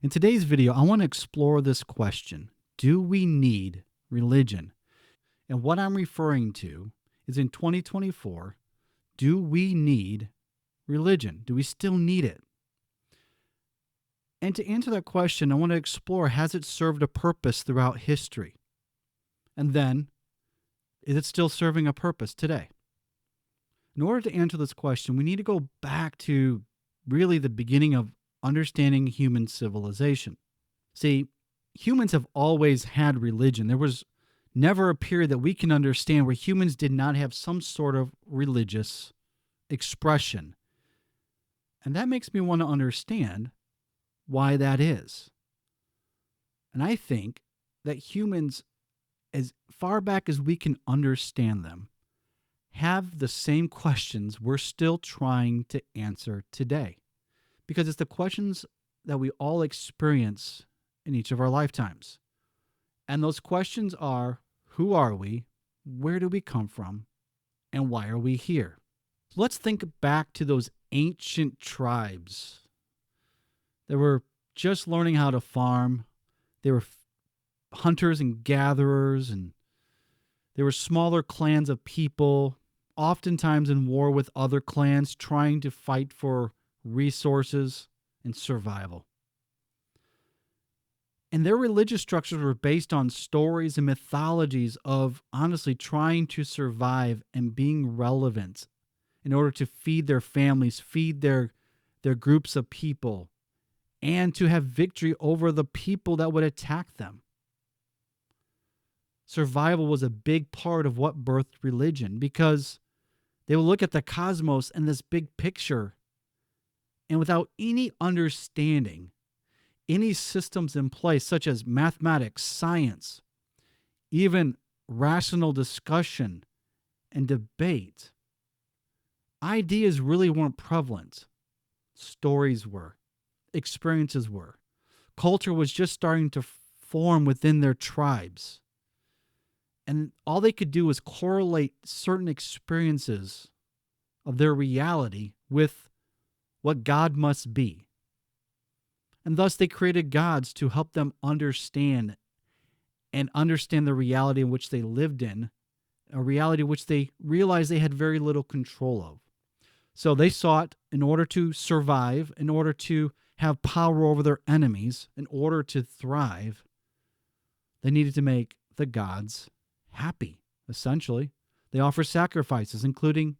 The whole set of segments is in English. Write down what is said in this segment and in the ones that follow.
In today's video, I want to explore this question. Do we need religion? And what I'm referring to is in 2024, do we need religion? Do we still need it? And to answer that question, I want to explore, has it served a purpose throughout history? And then, is it still serving a purpose today? In order to answer this question, we need to go back to really the beginning of understanding human civilization. See, humans have always had religion. There was never a period that we can understand where humans did not have some sort of religious expression. And that makes me want to understand why that is. And I think that humans, as far back as we can understand them, have the same questions we're still trying to answer today. Because it's the questions that we all experience in each of our lifetimes. And those questions are, who are we? Where do we come from? And why are we here? So let's think back to those ancient tribes that were just learning how to farm. They were hunters and gatherers, and there were smaller clans of people, oftentimes in war with other clans, trying to fight for resources and survival. And their religious structures were based on stories and mythologies of honestly trying to survive and being relevant in order to feed their families, feed their groups of people, and to have victory over the people that would attack them. Survival was a big part of what birthed religion, because they would look at the cosmos and this big picture, and without any understanding, any systems in place, such as mathematics, science, even rational discussion and debate, ideas really weren't prevalent. Stories were, experiences were. Culture was just starting to form within their tribes. And all they could do was correlate certain experiences of their reality with what God must be. And thus they created gods to help them understand the reality in which they lived in, a reality which they realized they had very little control of. So they sought, in order to survive, in order to have power over their enemies, in order to thrive, they needed to make the gods happy, essentially. They offer sacrifices, including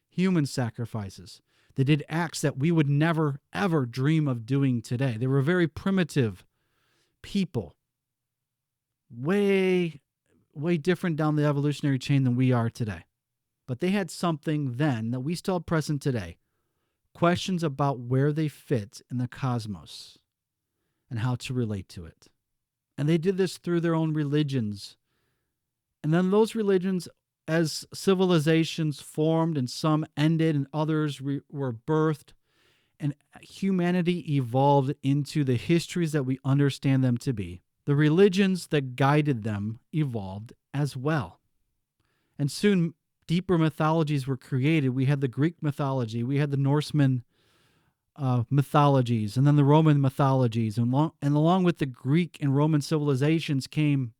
human sacrifices. They did acts that we would never, ever dream of doing today. They were very primitive people, way, way different down the evolutionary chain than we are today. But they had something then that we still have present today. Questions about where they fit in the cosmos and how to relate to it. And they did this through their own religions. And then those religions, as civilizations formed and some ended and others were birthed, and humanity evolved into the histories that we understand them to be, the religions that guided them evolved as well. And soon, deeper mythologies were created. We had the Greek mythology, we had the Norseman mythologies, and then the Roman mythologies. And along with the Greek and Roman civilizations came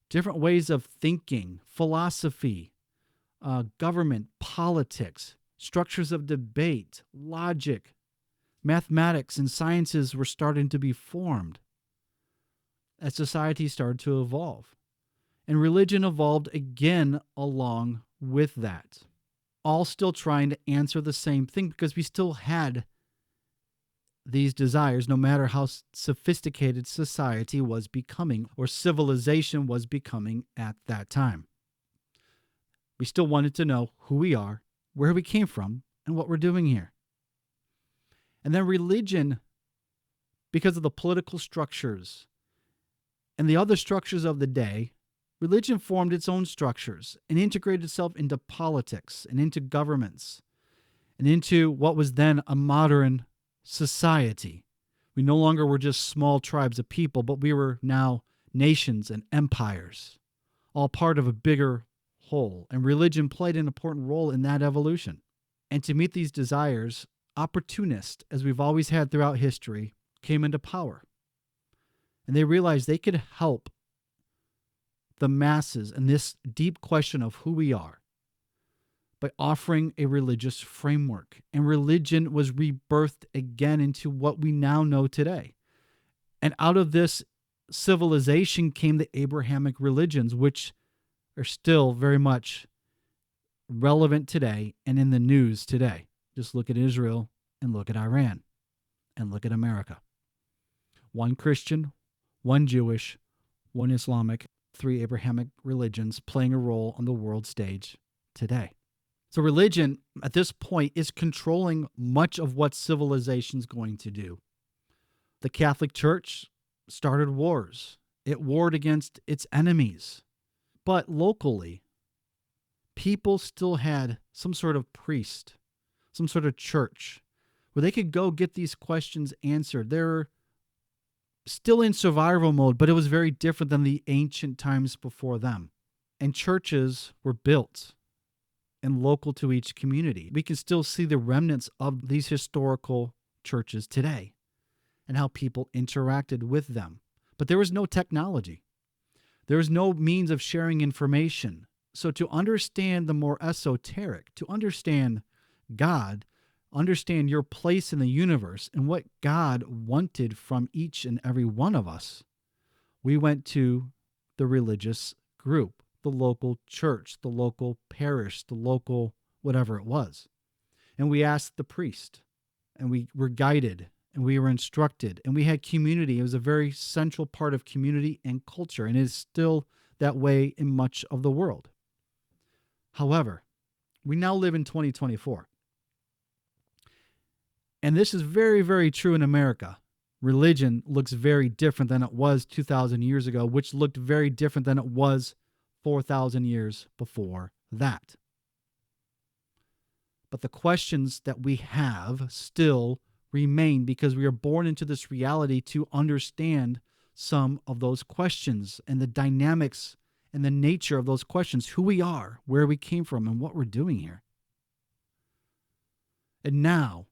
different ways of thinking, philosophy, government, politics, structures of debate, logic, mathematics, and sciences were starting to be formed as society started to evolve. And religion evolved again along with that, all still trying to answer the same thing, because we still had these desires, no matter how sophisticated society was becoming or civilization was becoming at that time. We still wanted to know who we are, where we came from, and what we're doing here. And then religion, because of the political structures and the other structures of the day, religion formed its own structures and integrated itself into politics and into governments and into what was then a modern society. We no longer were just small tribes of people, but we were now nations and empires, all part of a bigger whole. And religion played an important role in that evolution. And to meet these desires, opportunists, as we've always had throughout history, came into power. And they realized they could help the masses in this deep question of who we are by offering a religious framework. And religion was rebirthed again into what we now know today. And out of this civilization came the Abrahamic religions, which are still very much relevant today and in the news today. Just look at Israel and look at Iran and look at America. One Christian, one Jewish, one Islamic, 3 Abrahamic religions playing a role on the world stage today. So religion at this point is controlling much of what civilization's going to do. The Catholic Church started wars. It warred against its enemies. But locally, people still had some sort of priest, some sort of church, where they could go get these questions answered. They're still in survival mode, but it was very different than the ancient times before them. And churches were built and local to each community. We can still see the remnants of these historical churches today and how people interacted with them. But there was no technology. There was no means of sharing information. So to understand the more esoteric, to understand God, understand your place in the universe and what God wanted from each and every one of us, we went to the religious group, the local church, the local parish, the local whatever it was. And we asked the priest, and we were guided, and we were instructed, and we had community. It was a very central part of community and culture, and it is still that way in much of the world. However, we now live in 2024. And this is very, very true in America. Religion looks very different than it was 2,000 years ago, which looked very different than it was 4,000 years before that. But the questions that we have still remain because we are born into this reality to understand some of those questions and the dynamics and the nature of those questions, who we are, where we came from, and what we're doing here. And now,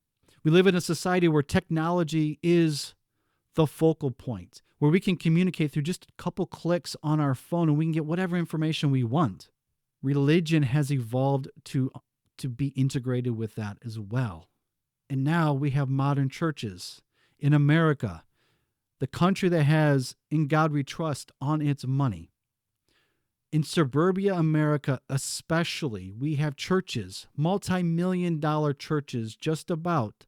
we live in a society where technology is the focal point, where we can communicate through just a couple clicks on our phone and we can get whatever information we want. Religion has evolved to be integrated with that as well. And now we have modern churches in America, the country that has In God We Trust on its money. In suburbia America especially, we have churches, multi-million-dollar churches just about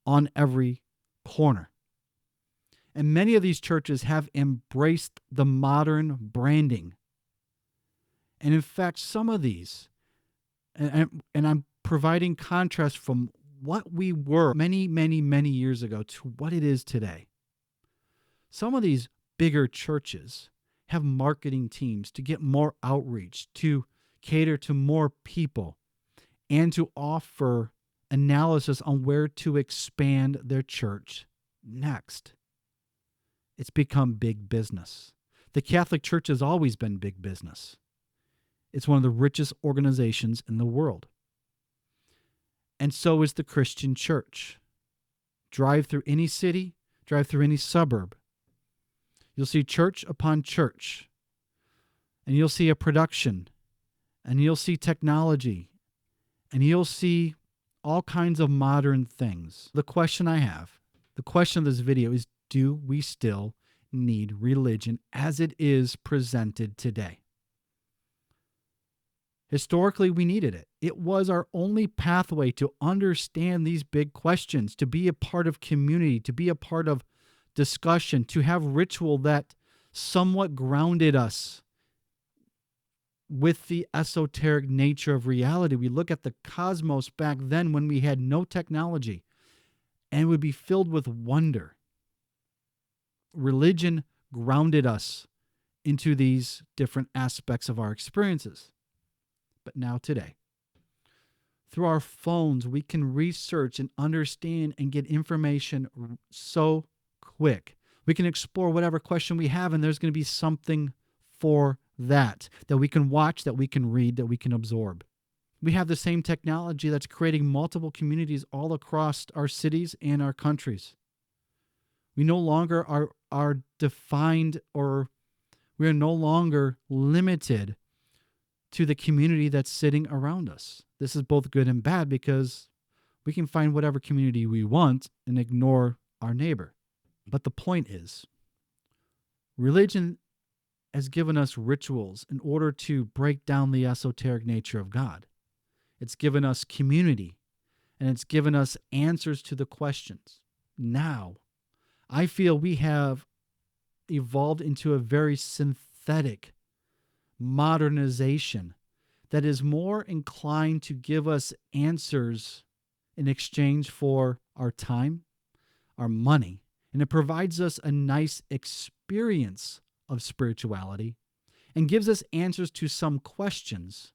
on every corner. And many of these churches have embraced the modern branding. And in fact, some of these, and I'm providing contrast from what we were many, many, many years ago to what it is today. Some of these bigger churches have marketing teams to get more outreach, to cater to more people, and to offer analysis on where to expand their church next. It's become big business. The Catholic Church has always been big business. It's one of the richest organizations in the world. And so is the Christian church. Drive through any city, drive through any suburb. You'll see church upon church. And you'll see a production. And you'll see technology. And you'll see all kinds of modern things. The question I have, the question of this video is, do we still need religion as it is presented today? Historically, we needed it. It was our only pathway to understand these big questions, to be a part of community, to be a part of discussion, to have ritual that somewhat grounded us with the esoteric nature of reality. We look at the cosmos back then when we had no technology and would be filled with wonder. Religion grounded us into these different aspects of our experiences. But now today, through our phones, we can research and understand and get information so quick. We can explore whatever question we have, and there's going to be something for that we can watch, that we can read, that we can absorb. We have the same technology that's creating multiple communities all across our cities and our countries. We no longer are defined, or we are no longer limited to the community that's sitting around us. This is both good and bad because we can find whatever community we want and ignore our neighbor. But the point is, religion has given us rituals in order to break down the esoteric nature of God. It's given us community, and it's given us answers to the questions. Now, I feel we have evolved into a very synthetic modernization that is more inclined to give us answers in exchange for our time, our money, and it provides us a nice experience of spirituality and gives us answers to some questions,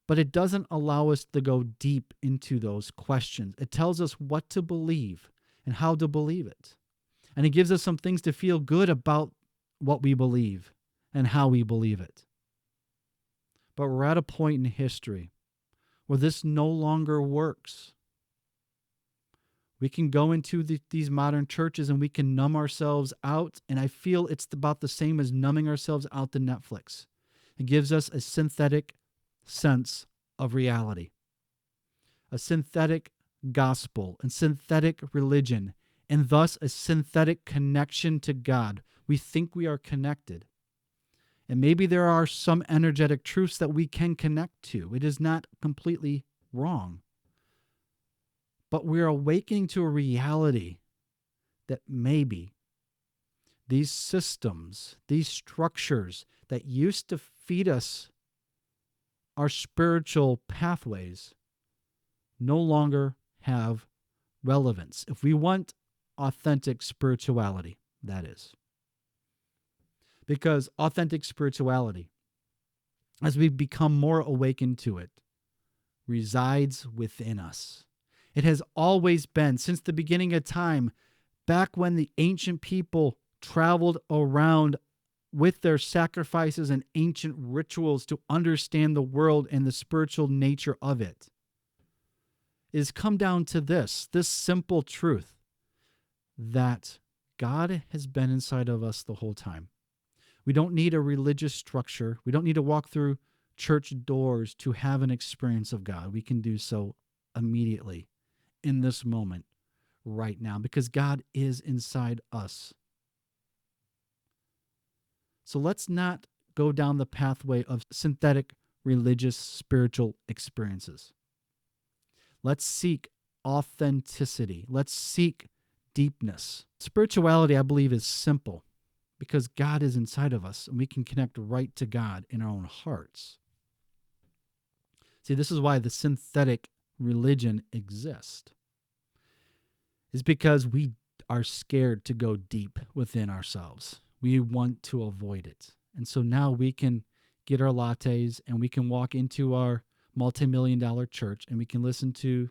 but it doesn't allow us to go deep into those questions. It tells us what to believe and how to believe it. And it gives us some things to feel good about what we believe and how we believe it. But we're at a point in history where this no longer works. We can go into these modern churches and we can numb ourselves out, and I feel it's about the same as numbing ourselves out to Netflix. It gives us a synthetic sense of reality, a synthetic gospel, and synthetic religion, and thus a synthetic connection to God. We think we are connected. And maybe there are some energetic truths that we can connect to. It is not completely wrong. But we're awakening to a reality that maybe these systems, these structures that used to feed us our spiritual pathways no longer have relevance. If we want authentic spirituality, that is. Because authentic spirituality, as we become more awakened to it, resides within us. It has always been, since the beginning of time, back when the ancient people traveled around with their sacrifices and ancient rituals to understand the world and the spiritual nature of it. It has come down to this simple truth, that God has been inside of us the whole time. We don't need a religious structure. We don't need to walk through church doors to have an experience of God. We can do so immediately in this moment right now because God is inside us. So let's not go down the pathway of synthetic religious spiritual experiences. Let's seek authenticity. Let's seek deepness. Spirituality, I believe, is simple because God is inside of us and we can connect right to God in our own hearts. See, this is why the synthetic religion exists. Is because we are scared to go deep within ourselves. We want to avoid it. And so now we can get our lattes and we can walk into our multi-million-dollar church and we can listen to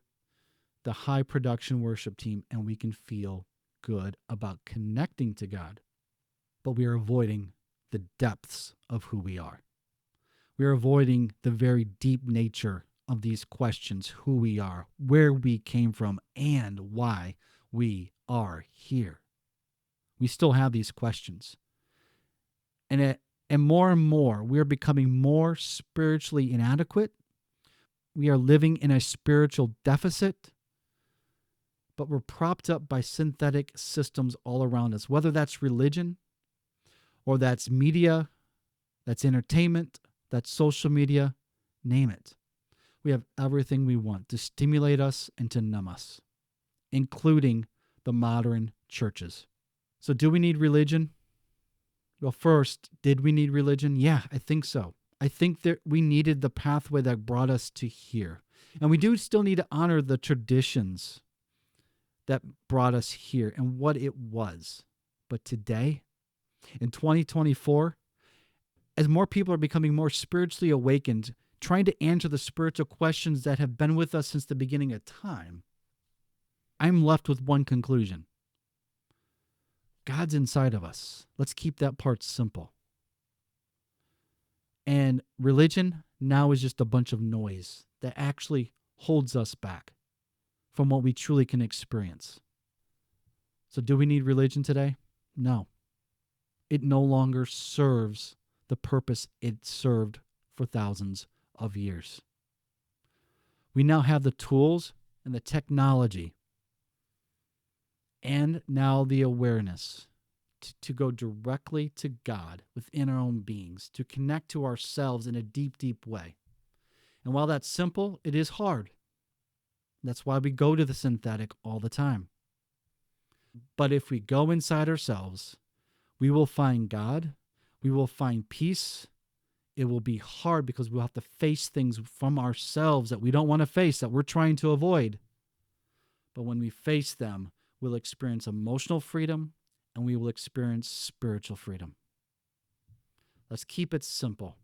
the high production worship team and we can feel good about connecting to God. But we are avoiding the depths of who we are. We are avoiding the very deep nature of these questions, who we are, where we came from, and why we are here. We still have these questions. And more, we are becoming more spiritually inadequate. We are living in a spiritual deficit, but we're propped up by synthetic systems all around us, whether that's religion or that's media, that's entertainment, that's social media, name it. We have everything we want to stimulate us and to numb us, including the modern churches. So do we need religion? Well, first, did we need religion? Yeah, I think so. I think that we needed the pathway that brought us to here. And we do still need to honor the traditions that brought us here and what it was. But today, in 2024, as more people are becoming more spiritually awakened, trying to answer the spiritual questions that have been with us since the beginning of time, I'm left with one conclusion. God's inside of us. Let's keep that part simple. And religion now is just a bunch of noise that actually holds us back from what we truly can experience. So do we need religion today? No. It no longer serves the purpose it served for thousands of years. We now have the tools and the technology and now the awareness to go directly to God within our own beings, to connect to ourselves in a deep, deep way. And while that's simple, it is hard. That's why we go to the synthetic all the time. But if we go inside ourselves, we will find God, we will find peace. It will be hard because we'll have to face things from ourselves that we don't want to face, that we're trying to avoid. But when we face them, we'll experience emotional freedom and we will experience spiritual freedom. Let's keep it simple.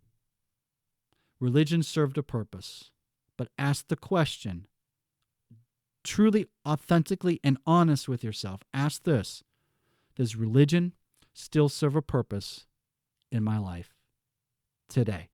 Religion served a purpose, but ask the question, truly, authentically, and honest with yourself. Ask this: does religion still serve a purpose in my life today?